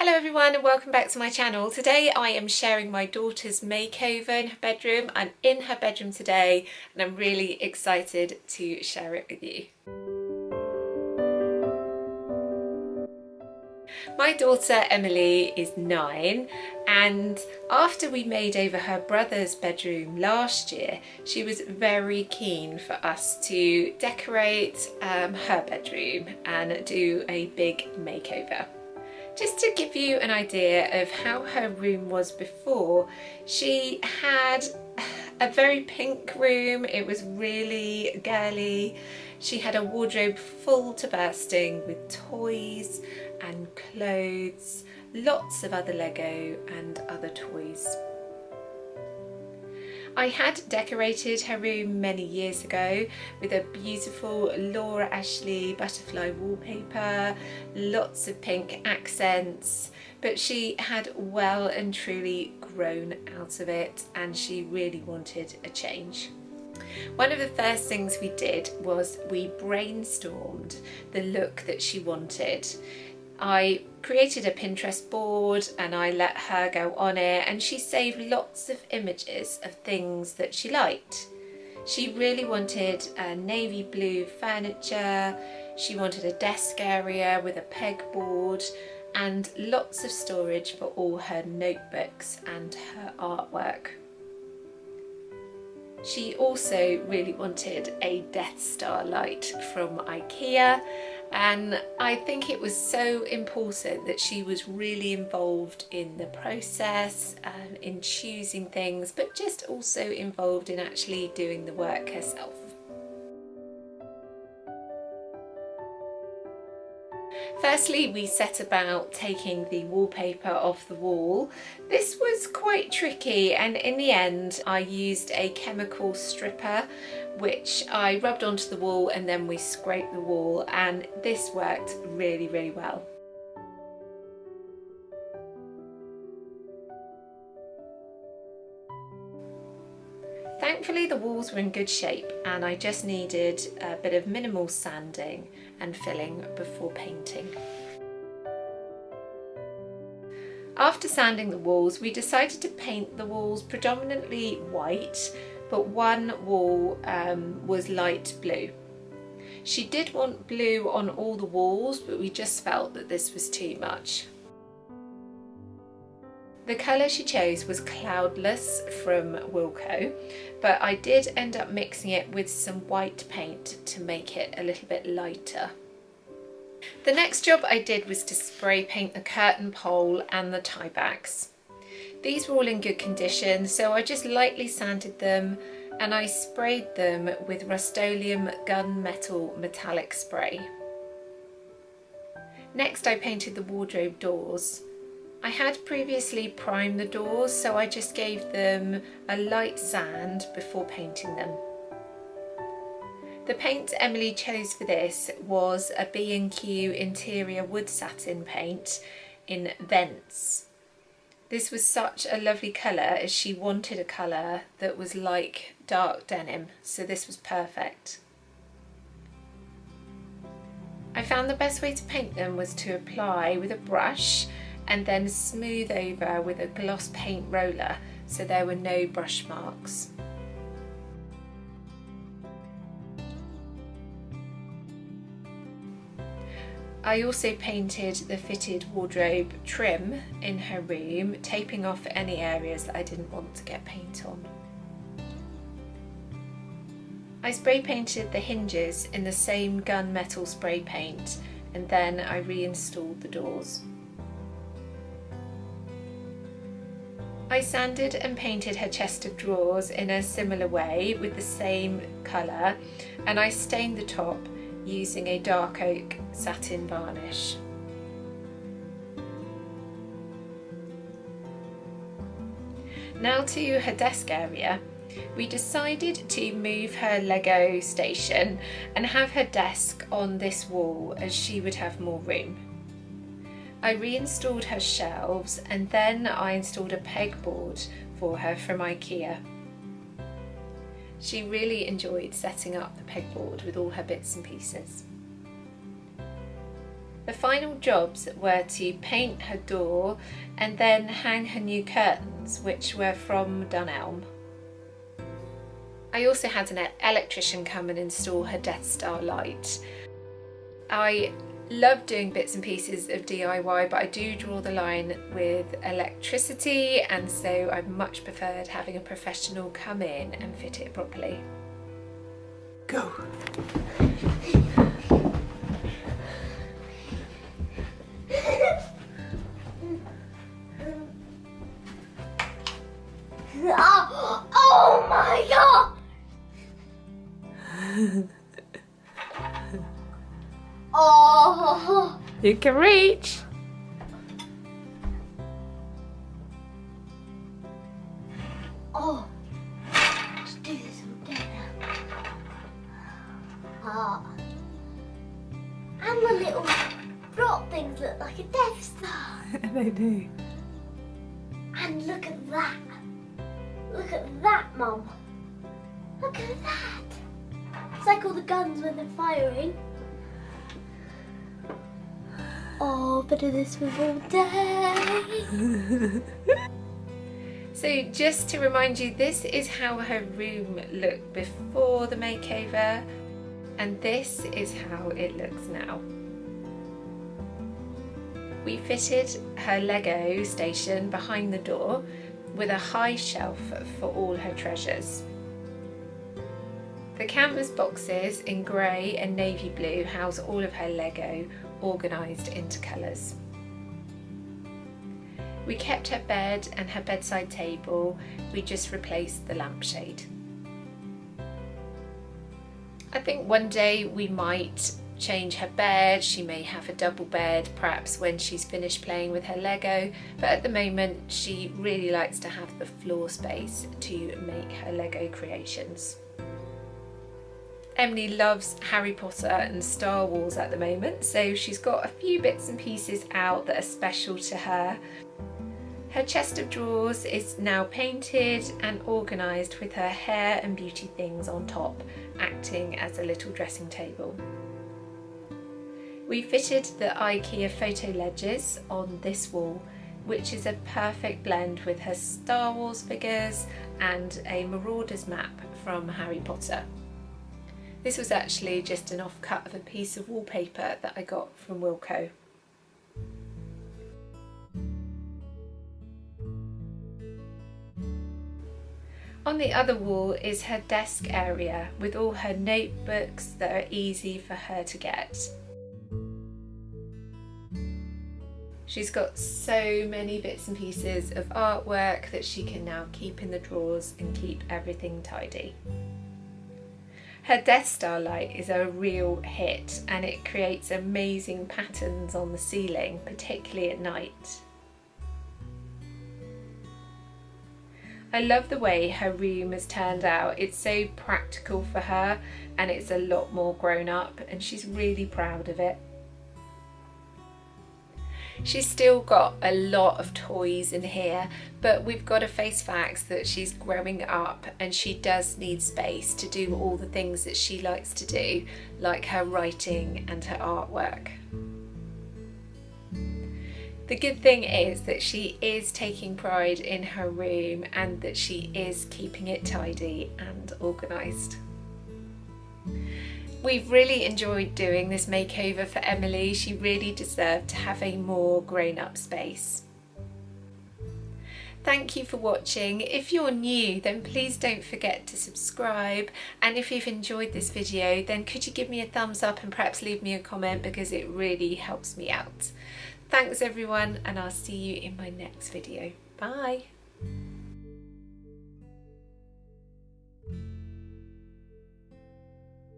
Hello everyone and welcome back to my channel. Today I am sharing my daughter's makeover in her bedroom. I'm in her bedroom today and I'm really excited to share it with you. My daughter Emily is 9 and after we made over her brother's bedroom last year, she was very keen for us to decorate her bedroom and do a big makeover. Just to give you an idea of how her room was before, she had a very pink room. It was really girly. She had a wardrobe full to bursting with toys and clothes, lots of other Lego and other toys. I had decorated her room many years ago with a beautiful Laura Ashley butterfly wallpaper, lots of pink accents, but she had well and truly grown out of it and she really wanted a change. One of the first things we did was we brainstormed the look that she wanted. I created a Pinterest board and I let her go on it and she saved lots of images of things that she liked. She really wanted a navy blue furniture, she wanted a desk area with a pegboard and lots of storage for all her notebooks and her artwork. She also really wanted a Death Star Light from Ikea, and I think it was so important that she was really involved in the process and in choosing things, but just also involved in actually doing the work herself. Firstly, we set about taking the wallpaper off the wall. This was quite tricky and in the end I used a chemical stripper which I rubbed onto the wall and then we scraped the wall, and this worked really well. Thankfully the walls were in good shape and I just needed a bit of minimal sanding and filling before painting. After sanding the walls, we decided to paint the walls predominantly white, but one wall was light blue. She did want blue on all the walls, but we just felt that this was too much. The colour she chose was Cloudless from Wilko, but I did end up mixing it with some white paint to make it a little bit lighter. The next job I did was to spray paint the curtain pole and the tie backs. These were all in good condition, so I just lightly sanded them and I sprayed them with Rust-Oleum gunmetal metallic spray. Next I painted the wardrobe doors. I had previously primed the doors, so I just gave them a light sand before painting them. The paint Emily chose for this was a B&Q interior wood satin paint in Vents. This was such a lovely colour as she wanted a colour that was like dark denim, so this was perfect. I found the best way to paint them was to apply with a brush and then smooth over with a gloss paint roller so there were no brush marks. I also painted the fitted wardrobe trim in her room, taping off any areas that I didn't want to get paint on. I spray painted the hinges in the same gunmetal spray paint and then I reinstalled the doors. I sanded and painted her chest of drawers in a similar way with the same colour, and I stained the top using a dark oak satin varnish. Now to her desk area. We decided to move her Lego station and have her desk on this wall as she would have more room. I reinstalled her shelves and then I installed a pegboard for her from Ikea. She really enjoyed setting up the pegboard with all her bits and pieces. The final jobs were to paint her door and then hang her new curtains, which were from Dunelm. I also had an electrician come and install her Death Star Light. I love doing bits and pieces of DIY, but I do draw the line with electricity, and so I much preferred having a professional come in and fit it properly. Go! Oh my god! Oh! You can reach! Oh! Let's do this all day now. Ah. And the little drop things look like a Death Star. They do. And look at that. Look at that, Mum. Look at that. It's like all the guns when they're firing. Oh, but this was all day. So just to remind you, this is how her room looked before the makeover, and this is how it looks now. We fitted her Lego station behind the door with a high shelf for all her treasures. The canvas boxes in grey and navy blue house all of her Lego, organised into colours. We kept her bed and her bedside table, we just replaced the lampshade. I think one day we might change her bed. She may have a double bed perhaps when she's finished playing with her Lego, but at the moment she really likes to have the floor space to make her Lego creations. Emily loves Harry Potter and Star Wars at the moment, so she's got a few bits and pieces out that are special to her. Her chest of drawers is now painted and organised with her hair and beauty things on top, acting as a little dressing table. We fitted the Ikea photo ledges on this wall, which is a perfect blend with her Star Wars figures and a Marauders map from Harry Potter. This was actually just an offcut of a piece of wallpaper that I got from Wilko. On the other wall is her desk area with all her notebooks that are easy for her to get. She's got so many bits and pieces of artwork that she can now keep in the drawers and keep everything tidy. Her Death Star Light is a real hit and it creates amazing patterns on the ceiling, particularly at night. I love the way her room has turned out. It's so practical for her and it's a lot more grown up, and she's really proud of it. She's still got a lot of toys in here, but we've got to face facts that she's growing up and she does need space to do all the things that she likes to do, like her writing and her artwork. The good thing is that she is taking pride in her room and that she is keeping it tidy and organised. We've really enjoyed doing this makeover for Emily. She really deserved to have a more grown-up space. Thank you for watching. If you're new, then please don't forget to subscribe, and if you've enjoyed this video, then could you give me a thumbs up and perhaps leave me a comment, because it really helps me out. Thanks everyone, and I'll see you in my next video. Bye.